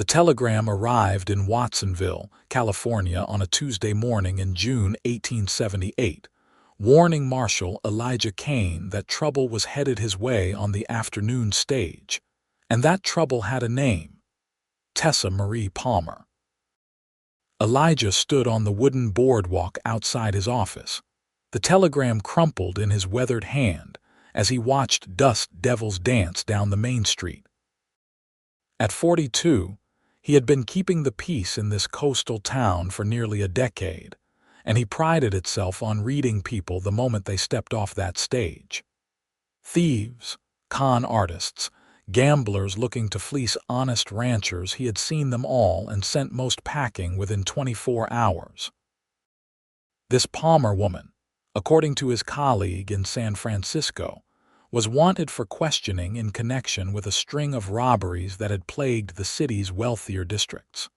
The telegram arrived in Watsonville, California on a Tuesday morning in June 1878, warning Marshal Elijah Kane that trouble was headed his way on the afternoon stage. And that trouble had a name: Tessa Marie Palmer. Elijah stood on the wooden boardwalk outside his office. The telegram crumpled in his weathered hand as he watched dust devils dance down the main street. At 42, he had been keeping the peace in this coastal town for nearly a decade, and he prided itself on reading people the moment they stepped off that stage. Thieves, con artists, gamblers looking to fleece honest ranchers, he had seen them all and sent most packing within 24 hours. This Palmer woman, according to his colleague in San Francisco, was wanted for questioning in connection with a string of robberies that had plagued the city's wealthier districts.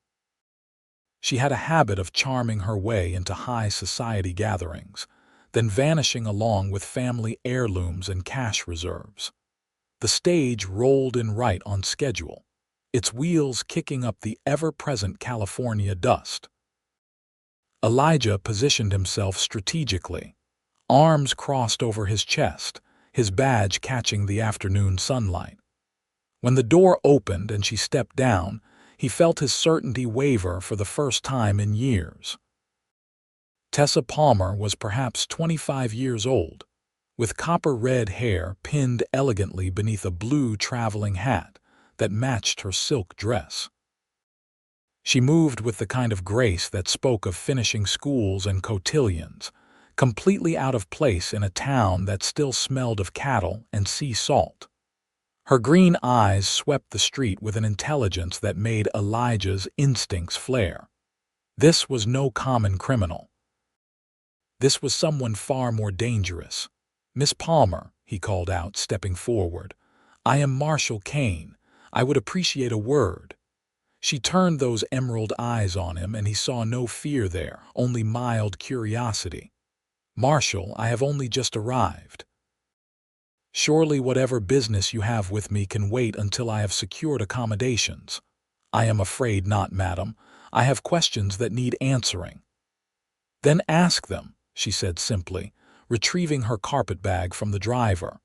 She had a habit of charming her way into high society gatherings, then vanishing along with family heirlooms and cash reserves. The stage rolled in right on schedule, its wheels kicking up the ever-present California dust. Elijah positioned himself strategically, arms crossed over his chest, his badge catching the afternoon sunlight. When the door opened and she stepped down, he felt his certainty waver for the first time in years. Tessa Palmer was perhaps 25 years old, with copper-red hair pinned elegantly beneath a blue traveling hat that matched her silk dress. She moved with the kind of grace that spoke of finishing schools and cotillions, completely out of place in a town that still smelled of cattle and sea salt. Her green eyes swept the street with an intelligence that made Elijah's instincts flare. This was no common criminal. This was someone far more dangerous. "Miss Palmer," he called out, stepping forward, "I am Marshal Kane. I would appreciate a word." She turned those emerald eyes on him, and he saw no fear there, only mild curiosity. "Marshal, I have only just arrived." "Surely whatever business you have with me can wait until I have secured accommodations." "I am afraid not, madam. I have questions that need answering." "Then ask them," she said simply, retrieving her carpetbag from the driver.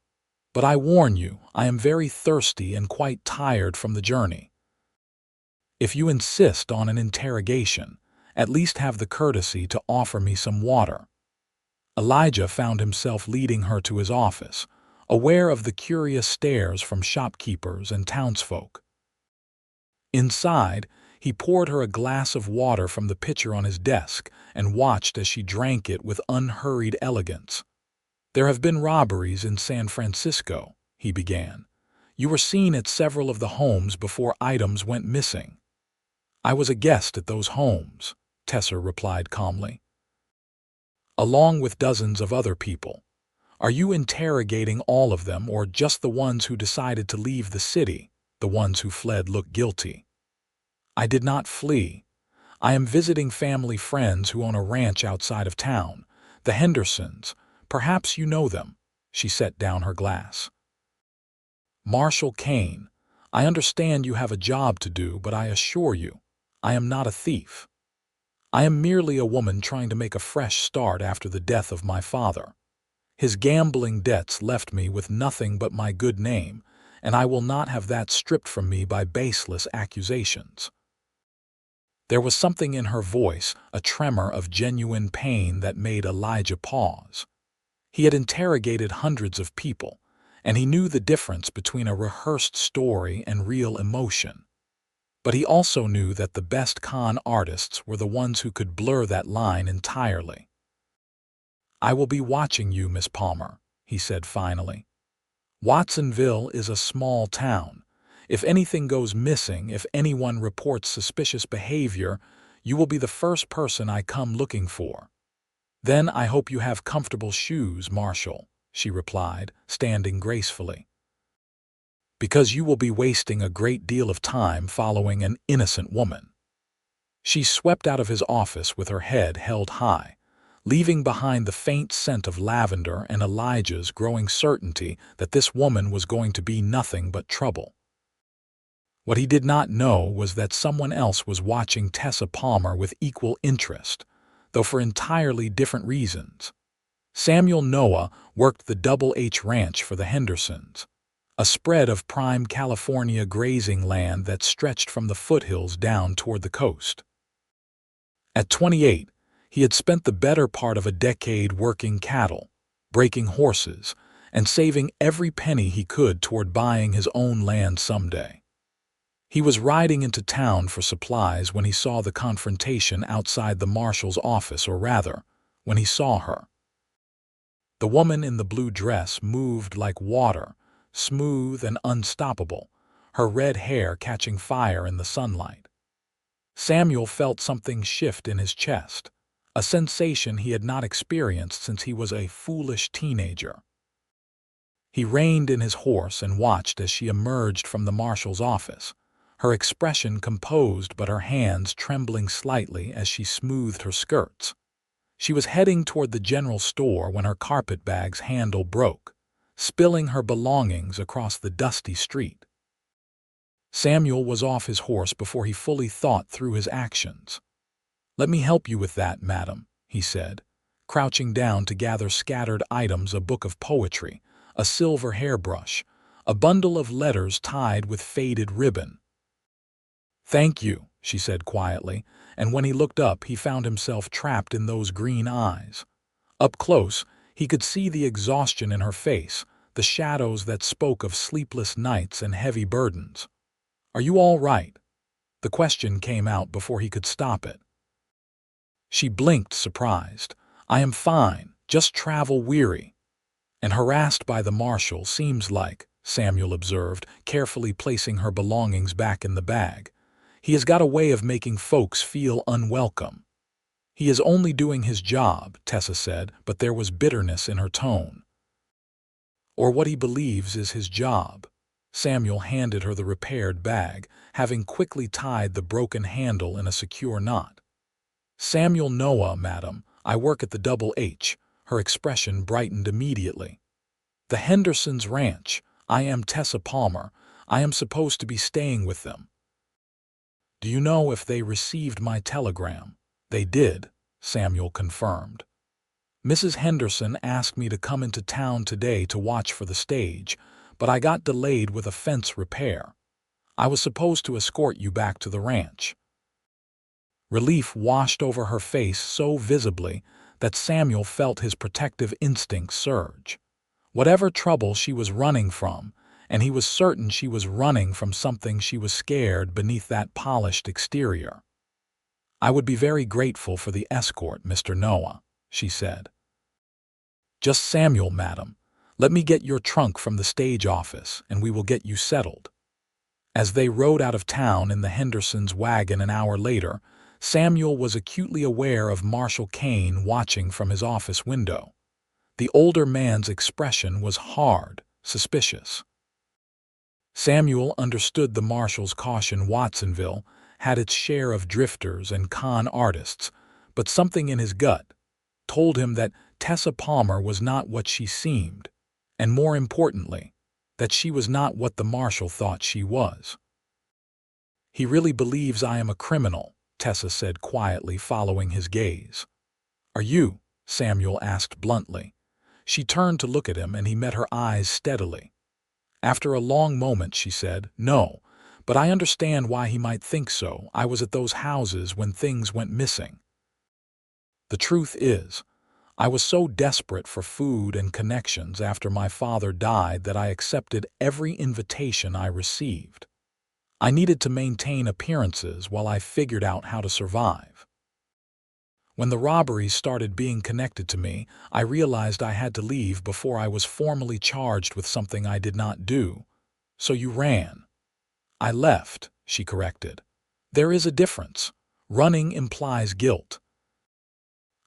"But I warn you, I am very thirsty and quite tired from the journey." "If you insist on an interrogation, at least have the courtesy to offer me some water." Elijah found himself leading her to his office, aware of the curious stares from shopkeepers and townsfolk. Inside, he poured her a glass of water from the pitcher on his desk and watched as she drank it with unhurried elegance. "There have been robberies in San Francisco," he began. "You were seen at several of the homes before items went missing." "I was a guest at those homes," Tessa replied calmly, "along with dozens of other people. Are you interrogating all of them, or just the ones who decided to leave the city? The ones who fled look guilty." "I did not flee. I am visiting family friends who own a ranch outside of town, the Hendersons. Perhaps you know them." She set down her glass. "Marshal Kane, I understand you have a job to do, but I assure you, I am not a thief. I am merely a woman trying to make a fresh start after the death of my father. His gambling debts left me with nothing but my good name, and I will not have that stripped from me by baseless accusations." There was something in her voice, a tremor of genuine pain that made Elijah pause. He had interrogated hundreds of people, and he knew the difference between a rehearsed story and real emotion. But he also knew that the best con artists were the ones who could blur that line entirely. "I will be watching you, Miss Palmer," he said finally. "Watsonville is a small town. If anything goes missing, if anyone reports suspicious behavior, you will be the first person I come looking for." "Then I hope you have comfortable shoes, Marshal," she replied, standing gracefully. "Because you will be wasting a great deal of time following an innocent woman." She swept out of his office with her head held high, leaving behind the faint scent of lavender and Elijah's growing certainty that this woman was going to be nothing but trouble. What he did not know was that someone else was watching Tessa Palmer with equal interest, though for entirely different reasons. Samuel Noah worked the Double H Ranch for the Hendersons, a spread of prime California grazing land that stretched from the foothills down toward the coast. At 28, he had spent the better part of a decade working cattle, breaking horses, and saving every penny he could toward buying his own land someday. He was riding into town for supplies when he saw the confrontation outside the marshal's office, or rather, when he saw her. The woman in the blue dress moved like water, smooth and unstoppable, her red hair catching fire in the sunlight. Samuel felt something shift in his chest, a sensation he had not experienced since he was a foolish teenager. He reined in his horse and watched as she emerged from the marshal's office, her expression composed but her hands trembling slightly as she smoothed her skirts. She was heading toward the general store when her carpetbag's handle broke, spilling her belongings across the dusty street. Samuel was off his horse before he fully thought through his actions. "Let me help you with that, madam," he said, crouching down to gather scattered items: a book of poetry, a silver hairbrush, a bundle of letters tied with faded ribbon. "Thank you," she said quietly, and when he looked up he found himself trapped in those green eyes. Up close, he could see the exhaustion in her face, the shadows that spoke of sleepless nights and heavy burdens. "Are you all right?" The question came out before he could stop it. She blinked, surprised. "I am fine, just travel-weary." "And harassed by the marshal, seems like," Samuel observed, carefully placing her belongings back in the bag. "He has got a way of making folks feel unwelcome." "He is only doing his job," Tessa said, but there was bitterness in her tone. "Or what he believes is his job." Samuel handed her the repaired bag, having quickly tied the broken handle in a secure knot. "Samuel Noah, madam. I work at the Double H." Her expression brightened immediately. "The Hendersons' ranch. I am Tessa Palmer. I am supposed to be staying with them." "Do you know if they received my telegram?" "They did," Samuel confirmed. "Mrs. Henderson asked me to come into town today to watch for the stage, but I got delayed with a fence repair. I was supposed to escort you back to the ranch." Relief washed over her face so visibly that Samuel felt his protective instincts surge. Whatever trouble she was running from, and he was certain she was running from something, she was scared beneath that polished exterior. "I would be very grateful for the escort, Mr. Noah," she said. "Just Samuel, madam. Let me get your trunk from the stage office, and we will get you settled." As they rode out of town in the Hendersons' wagon an hour later, Samuel was acutely aware of Marshal Kane watching from his office window. The older man's expression was hard, suspicious. Samuel understood the marshal's caution. Watsonville had its share of drifters and con artists, but something in his gut told him that Tessa Palmer was not what she seemed, and more importantly, that she was not what the marshal thought she was. "He really believes I am a criminal," Tessa said quietly, following his gaze. "Are you?" Samuel asked bluntly. She turned to look at him, and he met her eyes steadily. After a long moment she said, "No, but I understand why he might think so. I was at those houses when things went missing. The truth is, I was so desperate for food and connections after my father died that I accepted every invitation I received. I needed to maintain appearances while I figured out how to survive. When the robberies started being connected to me, I realized I had to leave before I was formally charged with something I did not do. So you ran." "I left," she corrected. "There is a difference. Running implies guilt.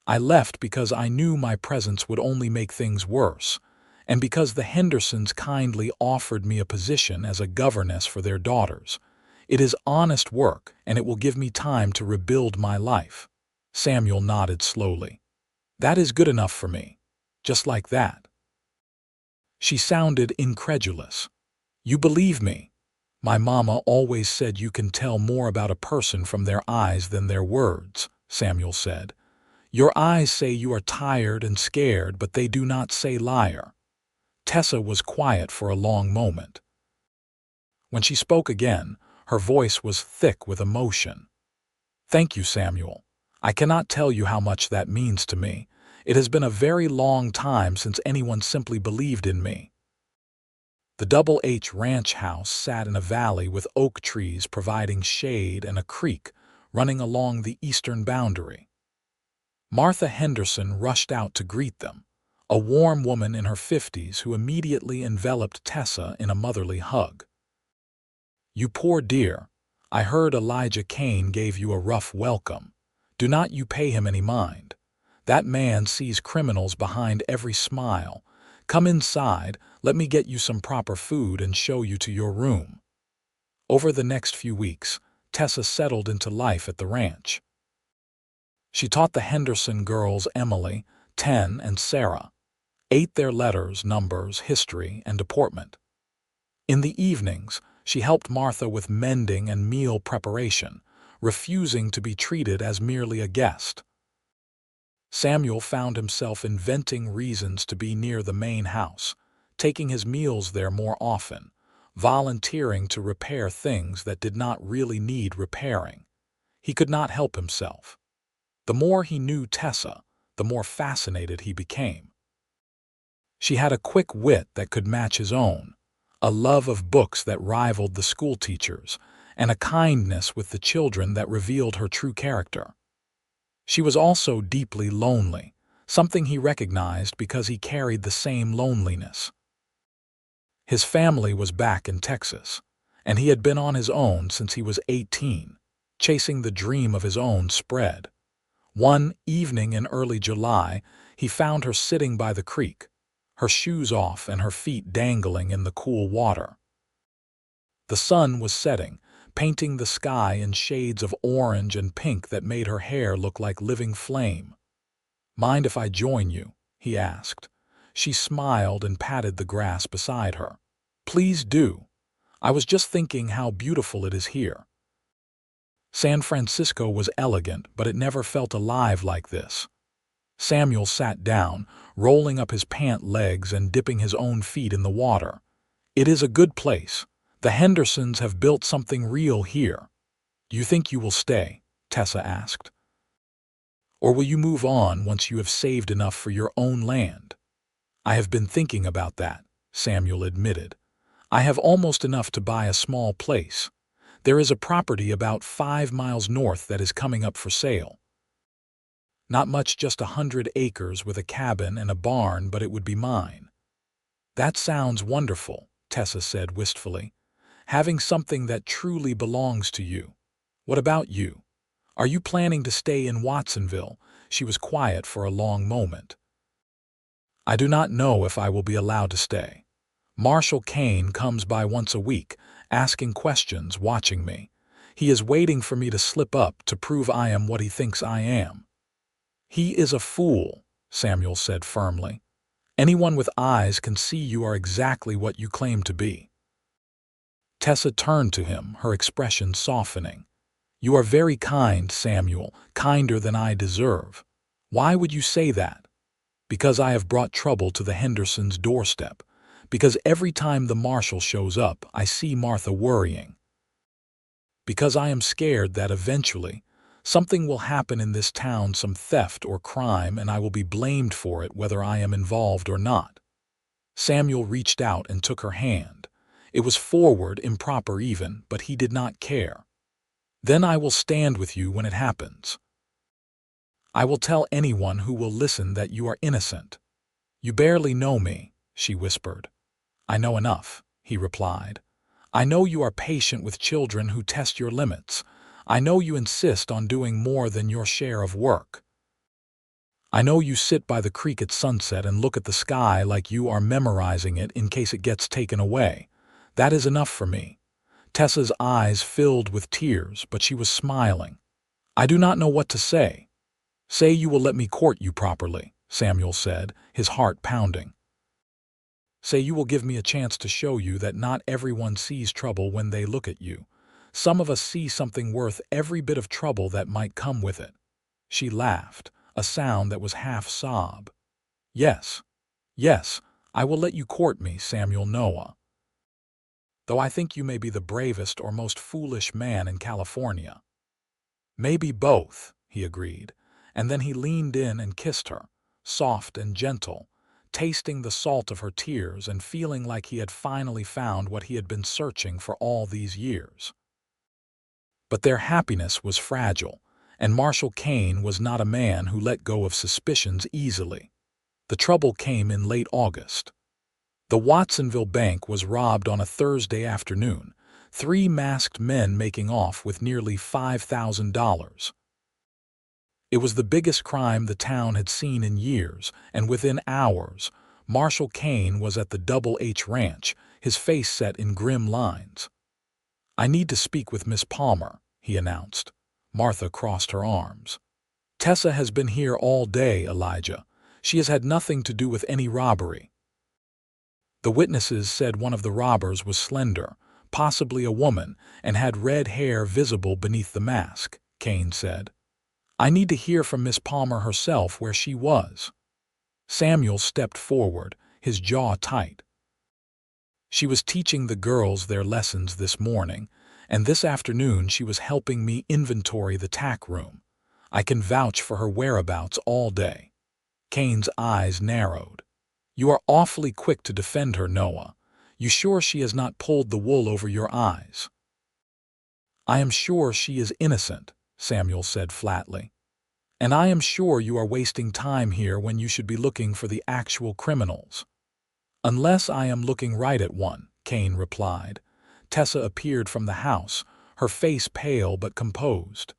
I left because I knew my presence would only make things worse, and because the Hendersons kindly offered me a position as a governess for their daughters. It is honest work, and it will give me time to rebuild my life." Samuel nodded slowly. "That is good enough for me. Just like that." She sounded incredulous. "You believe me?" My mama always said you can tell more about a person from their eyes than their words, Samuel said. Your eyes say you are tired and scared, but they do not say liar. Tessa was quiet for a long moment. When she spoke again, her voice was thick with emotion. Thank you, Samuel. I cannot tell you how much that means to me. It has been a very long time since anyone simply believed in me. The Double H Ranch house sat in a valley with oak trees providing shade and a creek running along the eastern boundary. Martha Henderson rushed out to greet them, a warm woman in her 50s who immediately enveloped Tessa in a motherly hug. You poor dear, I heard Elijah Kane gave you a rough welcome. Do not you pay him any mind. That man sees criminals behind every smile. Come inside, let me get you some proper food and show you to your room. Over the next few weeks, Tessa settled into life at the ranch. She taught the Henderson girls Emily, 10, and Sarah, 8 their letters, numbers, history, and deportment. In the evenings, she helped Martha with mending and meal preparation, refusing to be treated as merely a guest. Samuel found himself inventing reasons to be near the main house, taking his meals there more often, volunteering to repair things that did not really need repairing. He could not help himself. The more he knew Tessa, the more fascinated he became. She had a quick wit that could match his own, a love of books that rivaled the schoolteachers, and a kindness with the children that revealed her true character. She was also deeply lonely, something he recognized because he carried the same loneliness. His family was back in Texas, and he had been on his own since he was 18, chasing the dream of his own spread. One evening in early July, he found her sitting by the creek, her shoes off and her feet dangling in the cool water. The sun was setting, painting the sky in shades of orange and pink that made her hair look like living flame. "Mind if I join you?" he asked. She smiled and patted the grass beside her. "Please do. I was just thinking how beautiful it is here." San Francisco was elegant, but it never felt alive like this. Samuel sat down, rolling up his pant legs and dipping his own feet in the water. "It is a good place. The Hendersons have built something real here." "You think you will stay?" Tessa asked. "Or will you move on once you have saved enough for your own land?" "I have been thinking about that," Samuel admitted. "I have almost enough to buy a small place. There is a property about 5 miles north that is coming up for sale. Not much, just 100 acres with a cabin and a barn, but it would be mine." "That sounds wonderful," Tessa said wistfully. "Having something that truly belongs to you. What about you? Are you planning to stay in Watsonville?" She was quiet for a long moment. "I do not know if I will be allowed to stay. Marshal Kane comes by once a week, asking questions, watching me. He is waiting for me to slip up to prove I am what he thinks I am." "He is a fool," Samuel said firmly. "Anyone with eyes can see you are exactly what you claim to be." Tessa turned to him, her expression softening. "You are very kind, Samuel, kinder than I deserve. Why would you say that?" "Because I have brought trouble to the Hendersons' doorstep. Because every time the marshal shows up, I see Martha worrying. Because I am scared that eventually something will happen in this town, some theft or crime, and I will be blamed for it whether I am involved or not." Samuel reached out and took her hand. It was forward, improper even, but he did not care. "Then I will stand with you when it happens. I will tell anyone who will listen that you are innocent." "You barely know me," she whispered. "I know enough," he replied. "I know you are patient with children who test your limits. I know you insist on doing more than your share of work. I know you sit by the creek at sunset and look at the sky like you are memorizing it in case it gets taken away. That is enough for me." Tessa's eyes filled with tears, but she was smiling. "I do not know what to say." "Say you will let me court you properly," Samuel said, his heart pounding. Say you will give me a chance to show you that not everyone sees trouble when they look at you. Some of us see something worth every bit of trouble that might come with it." She laughed, a sound that was half sob. "Yes, yes, I will let you court me, Samuel Noah. Though I think you may be the bravest or most foolish man in California." "Maybe both," he agreed, and then he leaned in and kissed her, soft and gentle, tasting the salt of her tears and feeling like he had finally found what he had been searching for all these years. But their happiness was fragile, and Marshal Kane was not a man who let go of suspicions easily. The trouble came in late August. The Watsonville bank was robbed on a Thursday afternoon, 3 masked men making off with nearly $5,000. It was the biggest crime the town had seen in years, and within hours, Marshal Kane was at the Double H Ranch, his face set in grim lines. "I need to speak with Miss Palmer," he announced. Martha crossed her arms. "Tessa has been here all day, Elijah. She has had nothing to do with any robbery." The witnesses said one of the robbers was slender, possibly a woman, and had red hair visible beneath the mask, Kane said. "I need to hear from Miss Palmer herself where she was." Samuel stepped forward, his jaw tight. "She was teaching the girls their lessons this morning, and this afternoon she was helping me inventory the tack room. I can vouch for her whereabouts all day." Kane's eyes narrowed. "You are awfully quick to defend her, Noah. You sure she has not pulled the wool over your eyes?" "I am sure she is innocent," Samuel said flatly. "And I am sure you are wasting time here when you should be looking for the actual criminals." "Unless I am looking right at one," Kane replied. Tessa appeared from the house, her face pale but composed.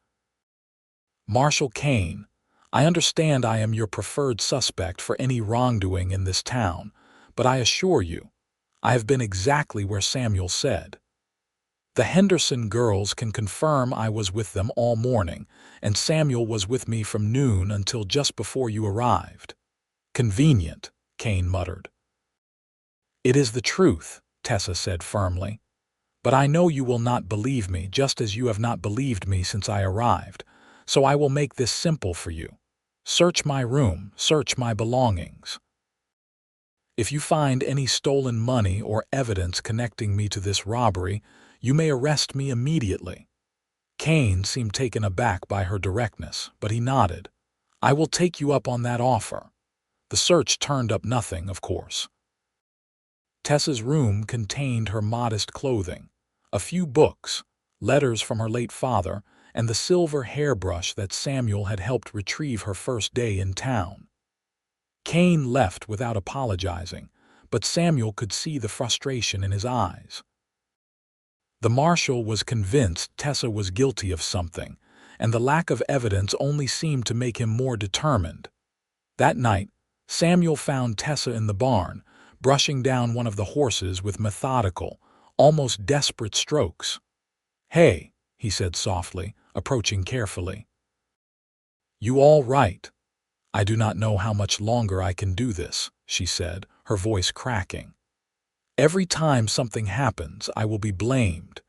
"Marshal Kane, I understand I am your preferred suspect for any wrongdoing in this town, but I assure you, I have been exactly where Samuel said. The Henderson girls can confirm I was with them all morning, and Samuel was with me from noon until just before you arrived." "Convenient," Kane muttered. "It is the truth," Tessa said firmly. "But I know you will not believe me, just as you have not believed me since I arrived, so I will make this simple for you. Search my room, search my belongings. If you find any stolen money or evidence connecting me to this robbery, you may arrest me immediately." Kane seemed taken aback by her directness, but he nodded. "I will take you up on that offer." The search turned up nothing, of course. Tessa's room contained her modest clothing, a few books, letters from her late father, and the silver hairbrush that Samuel had helped retrieve her first day in town. Kane left without apologizing, but Samuel could see the frustration in his eyes. The marshal was convinced Tessa was guilty of something, and the lack of evidence only seemed to make him more determined. That night, Samuel found Tessa in the barn, brushing down one of the horses with methodical, almost desperate strokes. "Hey," he said softly, approaching carefully. "You all right?" "I do not know how much longer I can do this," she said, her voice cracking. "Every time something happens, I will be blamed.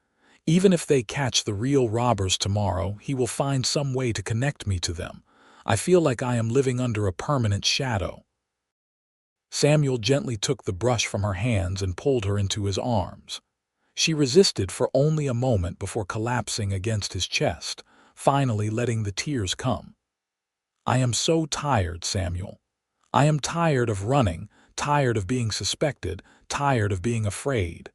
Even if they catch the real robbers tomorrow, he will find some way to connect me to them. I feel like I am living under a permanent shadow." Samuel gently took the brush from her hands and pulled her into his arms. She resisted for only a moment before collapsing against his chest, finally letting the tears come. "I am so tired, Samuel. I am tired of running, tired of being suspected, tired of being afraid."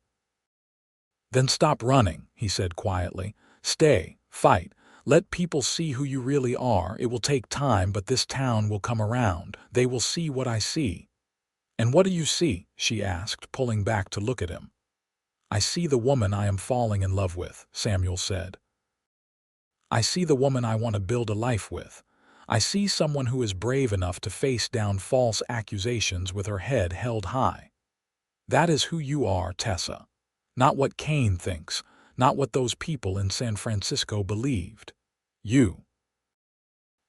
"Then stop running," he said quietly. "Stay, fight. Let people see who you really are. It will take time, but this town will come around. They will see what I see." "And what do you see?" she asked, pulling back to look at him. "I see the woman I am falling in love with," Samuel said. "I see the woman I want to build a life with. I see someone who is brave enough to face down false accusations with her head held high. That is who you are, Tessa. Not what Kane thinks, not what those people in San Francisco believed. You."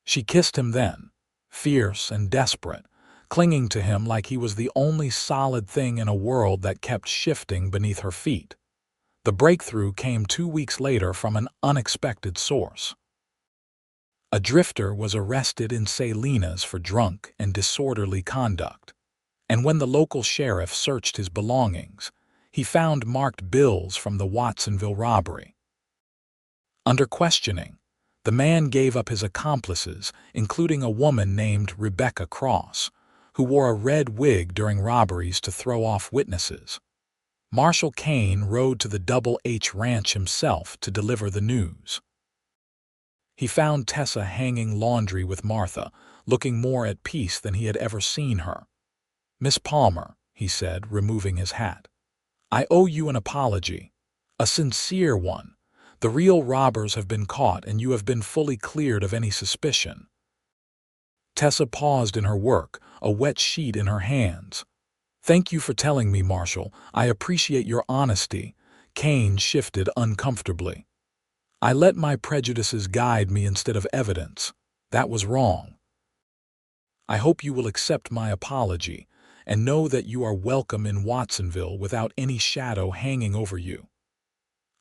She kissed him then, fierce and desperate, clinging to him like he was the only solid thing in a world that kept shifting beneath her feet. The breakthrough came 2 weeks later from an unexpected source. A drifter was arrested in Salinas for drunk and disorderly conduct, and when the local sheriff searched his belongings, he found marked bills from the Watsonville robbery. Under questioning, the man gave up his accomplices, including a woman named Rebecca Cross, who wore a red wig during robberies to throw off witnesses. Marshal Kane rode to the Double H Ranch himself to deliver the news. He found Tessa hanging laundry with Martha, looking more at peace than he had ever seen her. "Miss Palmer," he said, removing his hat, "I owe you an apology, a sincere one. The real robbers have been caught and you have been fully cleared of any suspicion." Tessa paused in her work, a wet sheet in her hands. "Thank you for telling me, Marshal. I appreciate your honesty." Kane shifted uncomfortably. "I let my prejudices guide me instead of evidence. That was wrong. I hope you will accept my apology and know that you are welcome in Watsonville without any shadow hanging over you."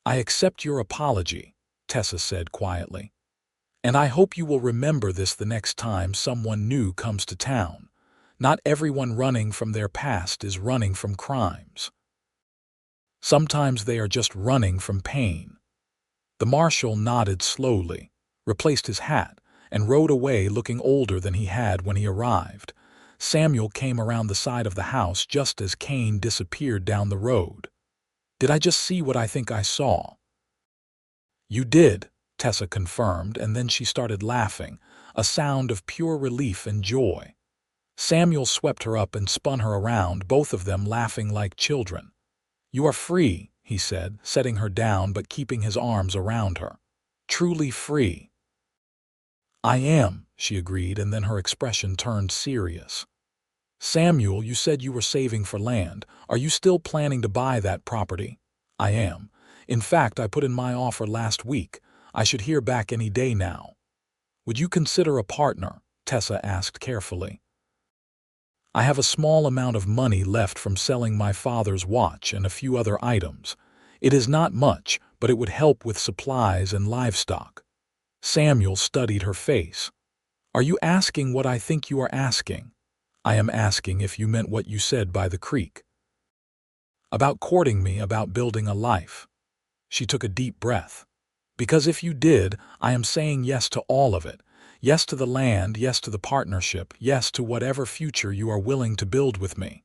"I accept your apology," Tessa said quietly. "And I hope you will remember this the next time someone new comes to town. Not everyone running from their past is running from crimes. Sometimes they are just running from pain." The marshal nodded slowly, replaced his hat, and rode away looking older than he had when he arrived. Samuel came around the side of the house just as Kane disappeared down the road. "Did I just see what I think I saw?" "You did," Tessa confirmed, and then she started laughing, a sound of pure relief and joy. Samuel swept her up and spun her around, both of them laughing like children. "You are free," he said, setting her down but keeping his arms around her. "Truly free." "I am," she agreed, and then her expression turned serious. "Samuel, you said you were saving for land. Are you still planning to buy that property?" "I am. In fact, I put in my offer last week. I should hear back any day now." "Would you consider a partner?" Tessa asked carefully. "I have a small amount of money left from selling my father's watch and a few other items. It is not much, but it would help with supplies and livestock." Samuel studied her face. "Are you asking what I think you are asking?" "I am asking if you meant what you said by the creek. About courting me, about building a life." She took a deep breath. "Because if you did, I am saying yes to all of it. Yes to the land, yes to the partnership, yes to whatever future you are willing to build with me."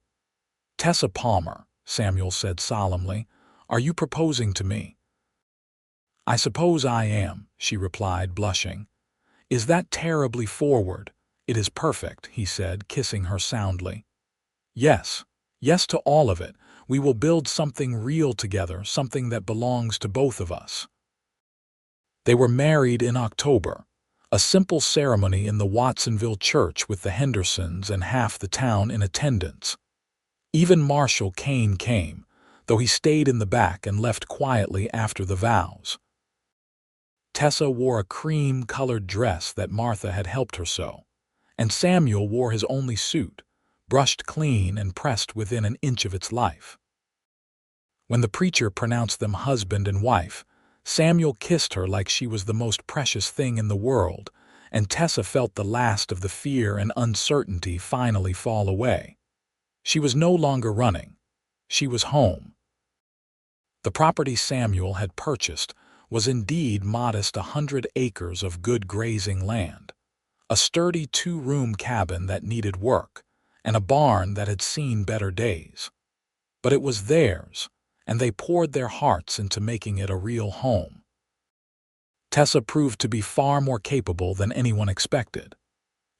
"Tessa Palmer," Samuel said solemnly, "are you proposing to me?" "I suppose I am," she replied, blushing. "Is that terribly forward?" "It is perfect," he said, kissing her soundly. "Yes, yes to all of it. We will build something real together, something that belongs to both of us." They were married in October, a simple ceremony in the Watsonville church with the Hendersons and half the town in attendance. Even Marshal Kane came, though he stayed in the back and left quietly after the vows. Tessa wore a cream-colored dress that Martha had helped her sew, and Samuel wore his only suit, brushed clean and pressed within an inch of its life. When the preacher pronounced them husband and wife, Samuel kissed her like she was the most precious thing in the world, and Tessa felt the last of the fear and uncertainty finally fall away. She was no longer running. She was home. The property Samuel had purchased was indeed modest, 100 acres of good grazing land, a sturdy 2-room cabin that needed work, and a barn that had seen better days. But it was theirs, and they poured their hearts into making it a real home. Tessa proved to be far more capable than anyone expected.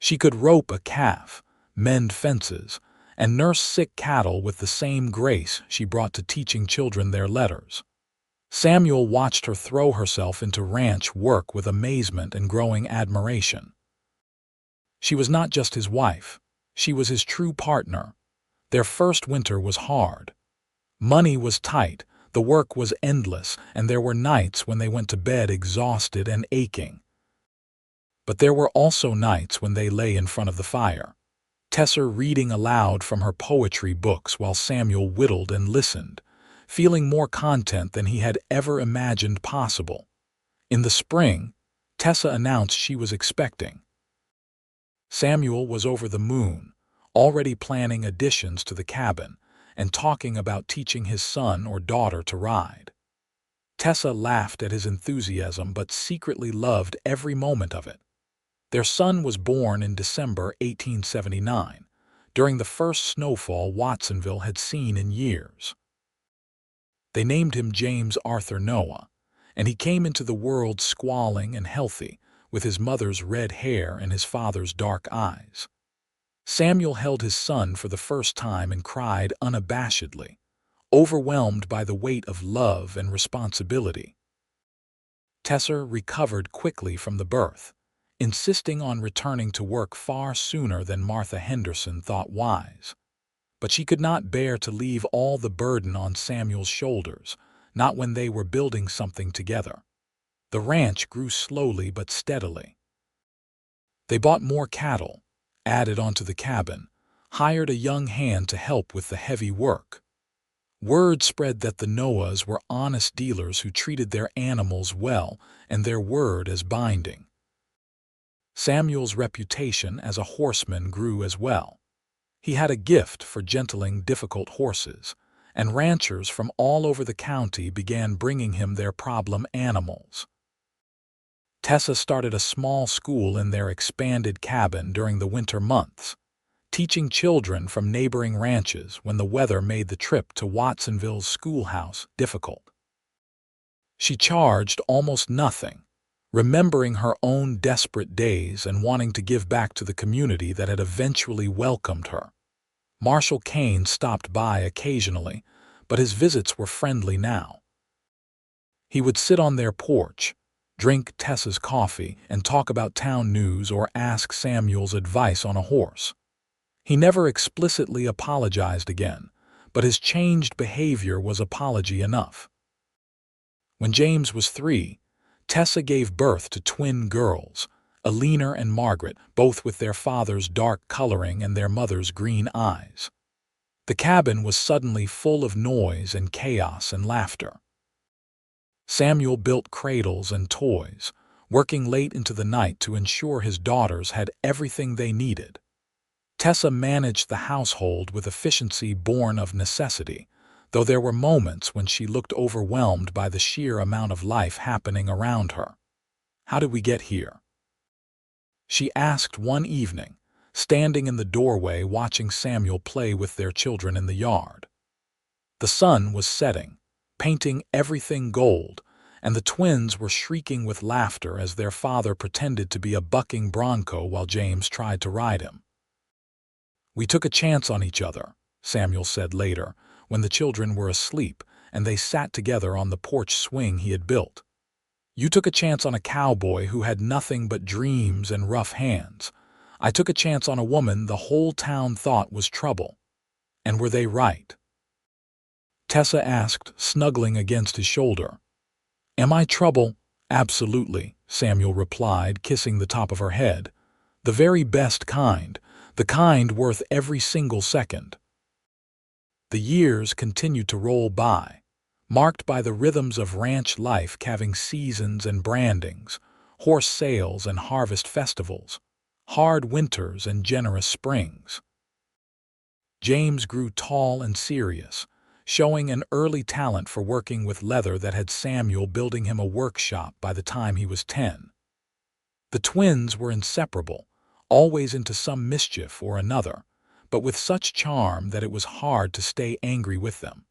She could rope a calf, mend fences, and nurse sick cattle with the same grace she brought to teaching children their letters. Samuel watched her throw herself into ranch work with amazement and growing admiration. She was not just his wife, she was his true partner. Their first winter was hard. Money was tight, the work was endless, and there were nights when they went to bed exhausted and aching. But there were also nights when they lay in front of the fire. Tessa reading aloud from her poetry books while Samuel whittled and listened, feeling more content than he had ever imagined possible. In the spring, Tessa announced she was expecting. Samuel was over the moon, already planning additions to the cabin and talking about teaching his son or daughter to ride. Tessa laughed at his enthusiasm but secretly loved every moment of it. Their son was born in December 1879, during the first snowfall Watsonville had seen in years. They named him James Arthur Noah, and he came into the world squalling and healthy, with his mother's red hair and his father's dark eyes. Samuel held his son for the first time and cried unabashedly, overwhelmed by the weight of love and responsibility. Tessa recovered quickly from the birth, insisting on returning to work far sooner than Martha Henderson thought wise. But she could not bear to leave all the burden on Samuel's shoulders, not when they were building something together. The ranch grew slowly but steadily. They bought more cattle, added onto the cabin, hired a young hand to help with the heavy work. Word spread that the Noahs were honest dealers who treated their animals well and their word as binding. Samuel's reputation as a horseman grew as well. He had a gift for gentling difficult horses, and ranchers from all over the county began bringing him their problem animals. Tessa started a small school in their expanded cabin during the winter months, teaching children from neighboring ranches when the weather made the trip to Watsonville's schoolhouse difficult. She charged almost nothing, remembering her own desperate days and wanting to give back to the community that had eventually welcomed her. Marshal Kane stopped by occasionally, but his visits were friendly now. He would sit on their porch, drink Tessa's coffee, and talk about town news or ask Samuel's advice on a horse. He never explicitly apologized again, but his changed behavior was apology enough. When James was 3, Tessa gave birth to twin girls, Alina and Margaret, both with their father's dark coloring and their mother's green eyes. The cabin was suddenly full of noise and chaos and laughter. Samuel built cradles and toys, working late into the night to ensure his daughters had everything they needed. Tessa managed the household with efficiency born of necessity, though there were moments when she looked overwhelmed by the sheer amount of life happening around her. "How did we get here?" she asked one evening, standing in the doorway watching Samuel play with their children in the yard. The sun was setting, painting everything gold, and the twins were shrieking with laughter as their father pretended to be a bucking bronco while James tried to ride him. "We took a chance on each other," Samuel said later, when the children were asleep and they sat together on the porch swing he had built. "You took a chance on a cowboy who had nothing but dreams and rough hands. I took a chance on a woman the whole town thought was trouble. And were they right?" Tessa asked, snuggling against his shoulder. "Am I trouble?" "Absolutely," Samuel replied, kissing the top of her head. "The very best kind, the kind worth every single second." The years continued to roll by, marked by the rhythms of ranch life having seasons and brandings, horse sales and harvest festivals, hard winters and generous springs. James grew tall and serious, showing an early talent for working with leather that had Samuel building him a workshop by the time he was 10. The twins were inseparable, always into some mischief or another, but with such charm that it was hard to stay angry with them.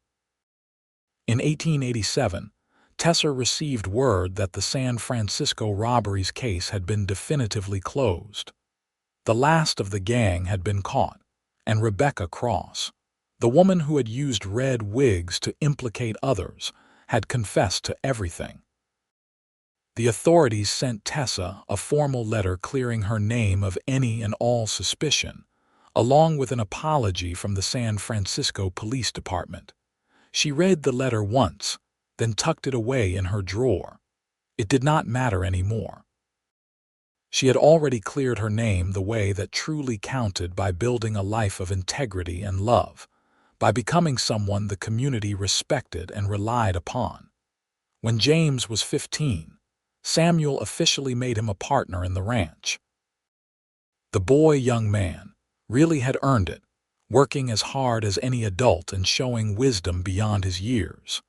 In 1887, Tessa received word that the San Francisco robberies case had been definitively closed. The last of the gang had been caught, and Rebecca Cross, the woman who had used red wigs to implicate others, had confessed to everything. The authorities sent Tessa a formal letter clearing her name of any and all suspicion, along with an apology from the San Francisco Police Department. She read the letter once, then tucked it away in her drawer. It did not matter anymore. She had already cleared her name the way that truly counted by building a life of integrity and love, by becoming someone the community respected and relied upon. When James was 15, Samuel officially made him a partner in the ranch. The young man, really had earned it, working as hard as any adult and showing wisdom beyond his years.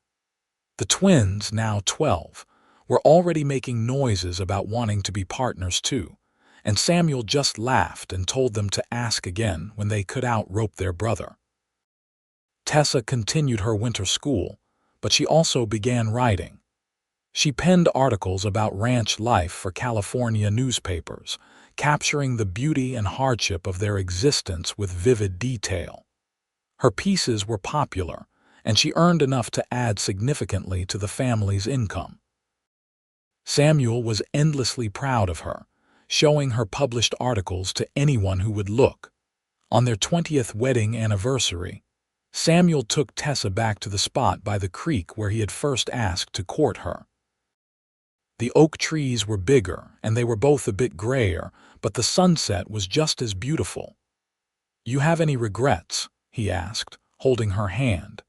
The twins, now 12, were already making noises about wanting to be partners too, and Samuel just laughed and told them to ask again when they could out-rope their brother. Tessa continued her winter school, but she also began writing. She penned articles about ranch life for California newspapers, capturing the beauty and hardship of their existence with vivid detail. Her pieces were popular, and she earned enough to add significantly to the family's income. Samuel was endlessly proud of her, showing her published articles to anyone who would look. On their 20th wedding anniversary, Samuel took Tessa back to the spot by the creek where he had first asked to court her. The oak trees were bigger, and they were both a bit grayer, but the sunset was just as beautiful. "You have any regrets?" he asked, holding her hand.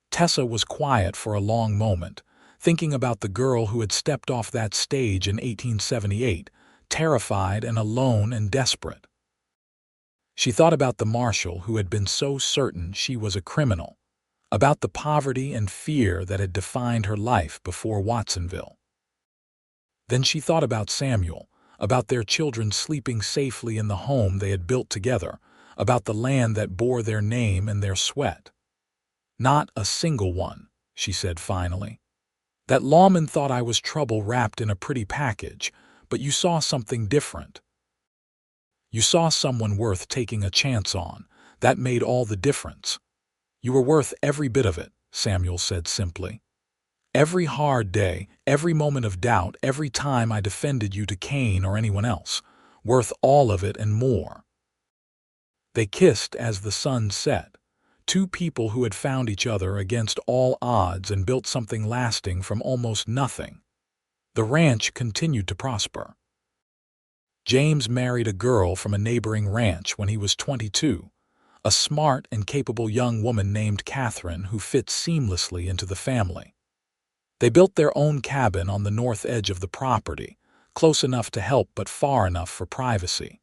Tessa was quiet for a long moment, thinking about the girl who had stepped off that stage in 1878, terrified and alone and desperate. She thought about the marshal who had been so certain she was a criminal, about the poverty and fear that had defined her life before Watsonville. Then she thought about Samuel, about their children sleeping safely in the home they had built together, about the land that bore their name and their sweat. "Not a single one," she said finally. "That Lawman thought I was trouble wrapped in a pretty package, but you saw something different. You saw someone worth taking a chance on. That made all the difference." "You were worth every bit of it," Samuel said simply. "Every hard day, every moment of doubt, every time I defended you to Kane or anyone else, worth all of it and more." They kissed as the sun set, two people who had found each other against all odds and built something lasting from almost nothing. The ranch continued to prosper. James married a girl from a neighboring ranch when he was 22, a smart and capable young woman named Catherine who fit seamlessly into the family. They built their own cabin on the north edge of the property, close enough to help but far enough for privacy.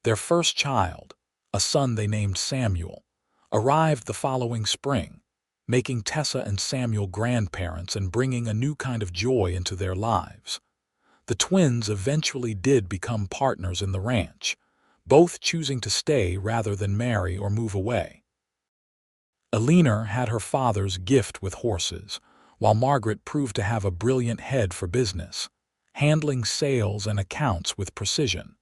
Their first child, a son they named Samuel, arrived the following spring, making Tessa and Samuel grandparents and bringing a new kind of joy into their lives. The twins eventually did become partners in the ranch, both choosing to stay rather than marry or move away. Eleanor had her father's gift with horses, while Margaret proved to have a brilliant head for business, handling sales and accounts with precision.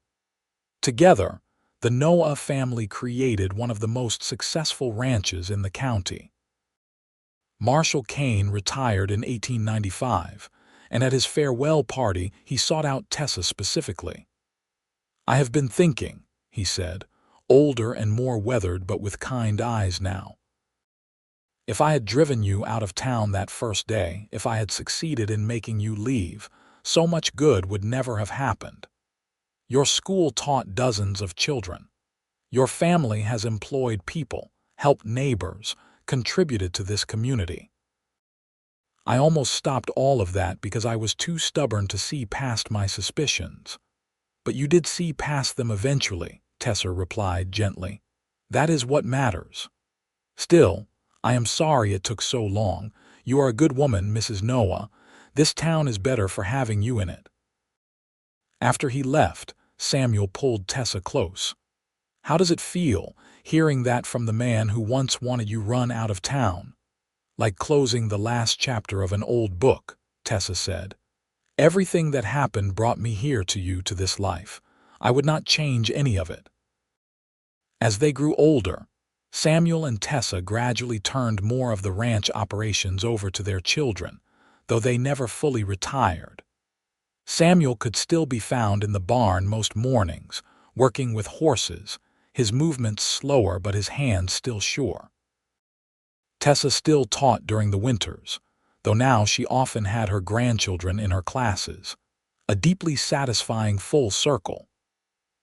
Together, the Noah family created one of the most successful ranches in the county. Marshal Kane retired in 1895, and at his farewell party he sought out Tessa specifically. "I have been thinking," he said, older and more weathered but with kind eyes now. "If I had driven you out of town that first day, if I had succeeded in making you leave, so much good would never have happened. Your school taught dozens of children. Your family has employed people, helped neighbors, contributed to this community. I almost stopped all of that because I was too stubborn to see past my suspicions." "But you did see past them eventually," Tessa replied gently. "That is what matters. Still, I am sorry it took so long. You are a good woman, Mrs. Noah. This town is better for having you in it." After he left, Samuel pulled Tessa close. "How does it feel, hearing that from the man who once wanted you run out of town?" "Like closing the last chapter of an old book," Tessa said. "Everything that happened brought me here to you, to this life. I would not change any of it." As they grew older, Samuel and Tessa gradually turned more of the ranch operations over to their children, though they never fully retired. Samuel could still be found in the barn most mornings, working with horses, his movements slower but his hands still sure. Tessa still taught during the winters, though now she often had her grandchildren in her classes. A deeply satisfying full circle.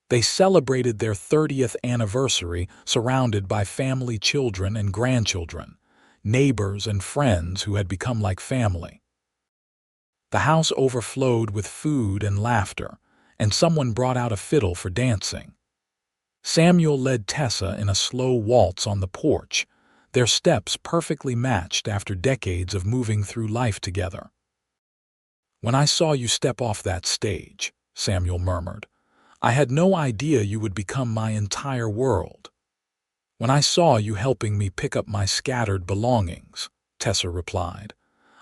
They celebrated their 30th anniversary surrounded by family, children, and grandchildren, neighbors and friends who had become like family. The house overflowed with food and laughter, and someone brought out a fiddle for dancing. Samuel led Tessa in a slow waltz on the porch, their steps perfectly matched after decades of moving through life together. "When I saw you step off that stage," Samuel murmured, "I had no idea you would become my entire world." "When I saw you helping me pick up my scattered belongings," Tessa replied,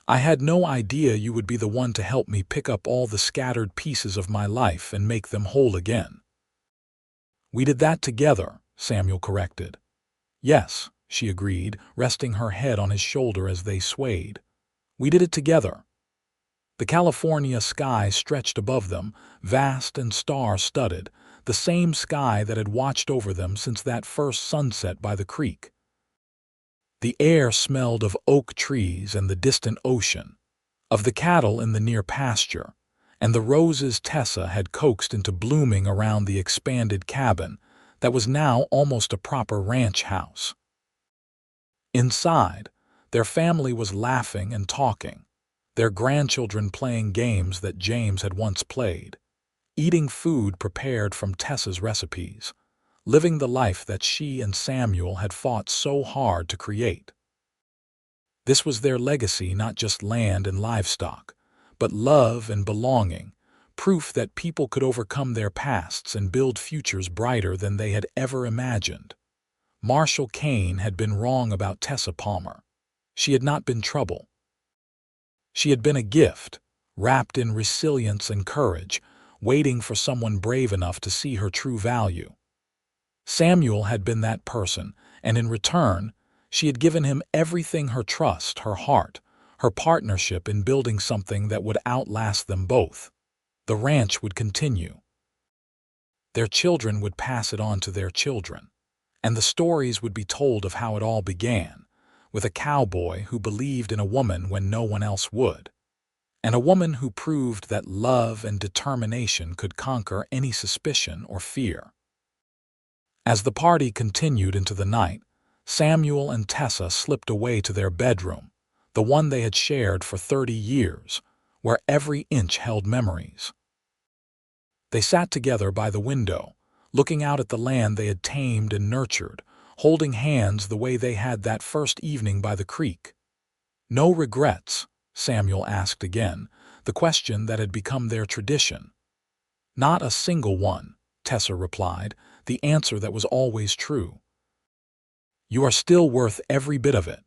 "I had no idea you would be the one to help me pick up all the scattered pieces of my life and make them whole again." "We did that together," Samuel corrected. "Yes," she agreed, resting her head on his shoulder as they swayed. "We did it together." The California sky stretched above them, vast and star-studded, the same sky that had watched over them since that first sunset by the creek. The air smelled of oak trees and the distant ocean, of the cattle in the near pasture, and the roses Tessa had coaxed into blooming around the expanded cabin that was now almost a proper ranch house. Inside, their family was laughing and talking, their grandchildren playing games that James had once played, eating food prepared from Tessa's recipes, living the life that she and Samuel had fought so hard to create. This was their legacy, not just land and livestock, but love and belonging, proof that people could overcome their pasts and build futures brighter than they had ever imagined. Marshal Kane had been wrong about Tessa Palmer. She had not been trouble. She had been a gift, wrapped in resilience and courage, waiting for someone brave enough to see her true value. Samuel had been that person, and in return, she had given him everything: her trust, her heart, her partnership in building something that would outlast them both. The ranch would continue. Their children would pass it on to their children, and the stories would be told of how it all began, with a cowboy who believed in a woman when no one else would, and a woman who proved that love and determination could conquer any suspicion or fear. As the party continued into the night, Samuel and Tessa slipped away to their bedroom, the one they had shared for 30 years, where every inch held memories. They sat together by the window, looking out at the land they had tamed and nurtured, holding hands the way they had that first evening by the creek. "No regrets?" Samuel asked again, the question that had become their tradition. "Not a single one," Tessa replied, the answer that was always true. "You are still worth every bit of it.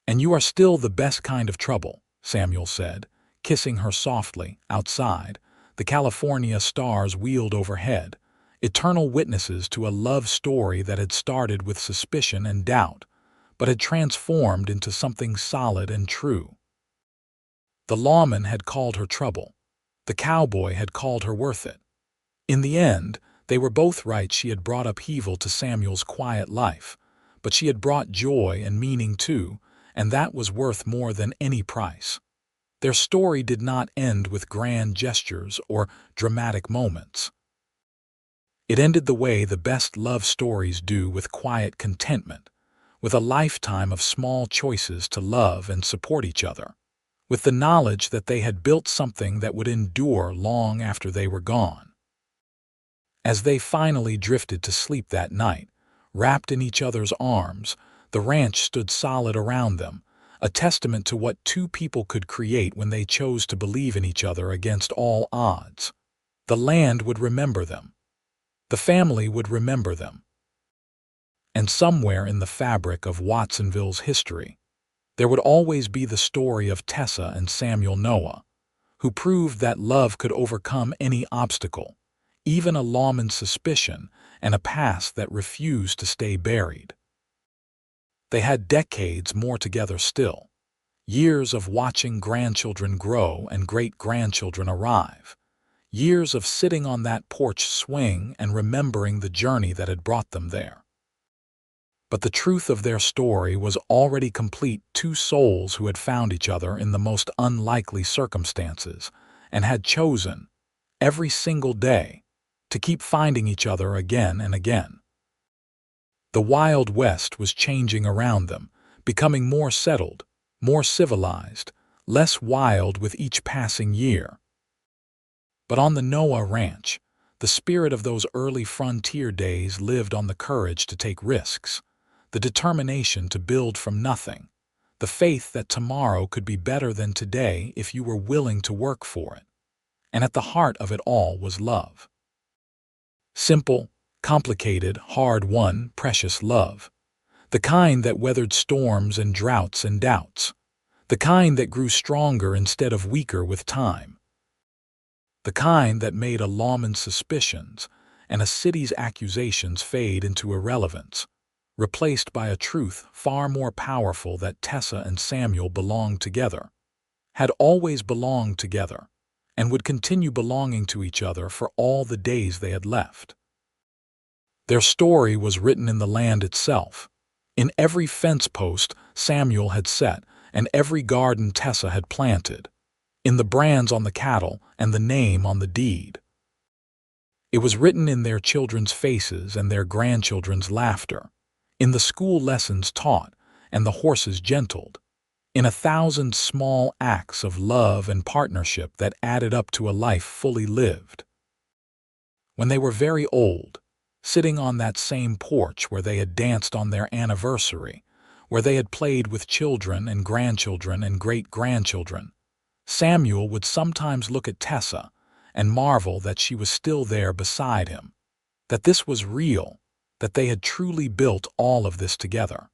And you are still the best kind of trouble," Samuel said, kissing her softly. Outside, the California stars wheeled overhead, eternal witnesses to a love story that had started with suspicion and doubt, but had transformed into something solid and true. The lawman had called her trouble. The cowboy had called her worth it. In the end, they were both right. She had brought upheaval to Samuel's quiet life, but she had brought joy and meaning too, and that was worth more than any price. Their story did not end with grand gestures or dramatic moments. It ended the way the best love stories do, with quiet contentment, with a lifetime of small choices to love and support each other, with the knowledge that they had built something that would endure long after they were gone. As they finally drifted to sleep that night, wrapped in each other's arms, the ranch stood solid around them, a testament to what two people could create when they chose to believe in each other against all odds. The land would remember them. The family would remember them. And somewhere in the fabric of Watsonville's history, there would always be the story of Tessa and Samuel Noah, who proved that love could overcome any obstacle, even a lawman's suspicion and a past that refused to stay buried. They had decades more together still, years of watching grandchildren grow and great-grandchildren arrive, years of sitting on that porch swing and remembering the journey that had brought them there. But the truth of their story was already complete: two souls who had found each other in the most unlikely circumstances, and had chosen, every single day, to keep finding each other again and again. The Wild West was changing around them, becoming more settled, more civilized, less wild with each passing year. But on the Noah Ranch, the spirit of those early frontier days lived on the courage to take risks, the determination to build from nothing, the faith that tomorrow could be better than today if you were willing to work for it. And at the heart of it all was love. Simple, complicated, hard-won, precious love. The kind that weathered storms and droughts and doubts. The kind that grew stronger instead of weaker with time. The kind that made a lawman's suspicions and a city's accusations fade into irrelevance, replaced by a truth far more powerful that Tessa and Samuel belonged together, had always belonged together, and would continue belonging to each other for all the days they had left. Their story was written in the land itself, in every fence post Samuel had set and every garden Tessa had planted, in the brands on the cattle and the name on the deed. It was written in their children's faces and their grandchildren's laughter, in the school lessons taught and the horses gentled, in 1,000 small acts of love and partnership that added up to a life fully lived. When they were very old, sitting on that same porch where they had danced on their anniversary, where they had played with children and grandchildren and great-grandchildren, Samuel would sometimes look at Tessa and marvel that she was still there beside him, that this was real, that they had truly built all of this together.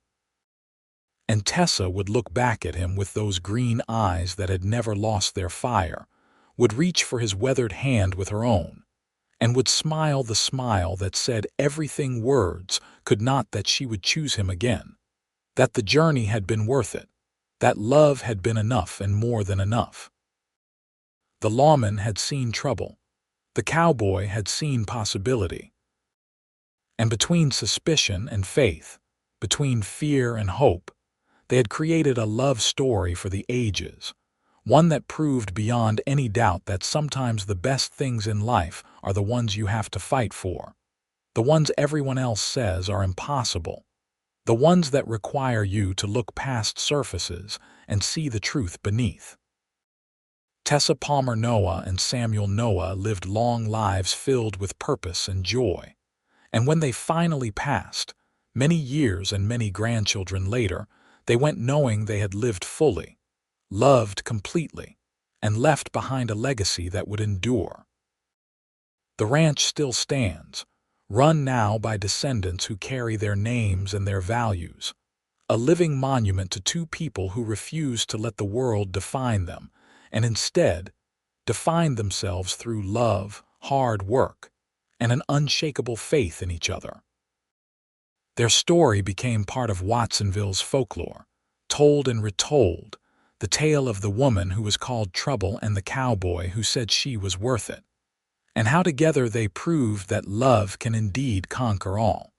And Tessa would look back at him with those green eyes that had never lost their fire, would reach for his weathered hand with her own, and would smile the smile that said everything words could not, that she would choose him again, that the journey had been worth it, that love had been enough and more than enough. The lawman had seen trouble. The cowboy had seen possibility. And between suspicion and faith, between fear and hope, they had created a love story for the ages, one that proved beyond any doubt that sometimes the best things in life are the ones you have to fight for, the ones everyone else says are impossible, the ones that require you to look past surfaces and see the truth beneath. Tessa Palmer Noah and Samuel Noah lived long lives filled with purpose and joy, and when they finally passed, many years and many grandchildren later, they went knowing they had lived fully, loved completely, and left behind a legacy that would endure. The ranch still stands, run now by descendants who carry their names and their values, a living monument to two people who refused to let the world define them, and instead defined themselves through love, hard work, and an unshakable faith in each other. Their story became part of Watsonville's folklore, told and retold, the tale of the woman who was called Trouble and the cowboy who said she was worth it, and how together they proved that love can indeed conquer all.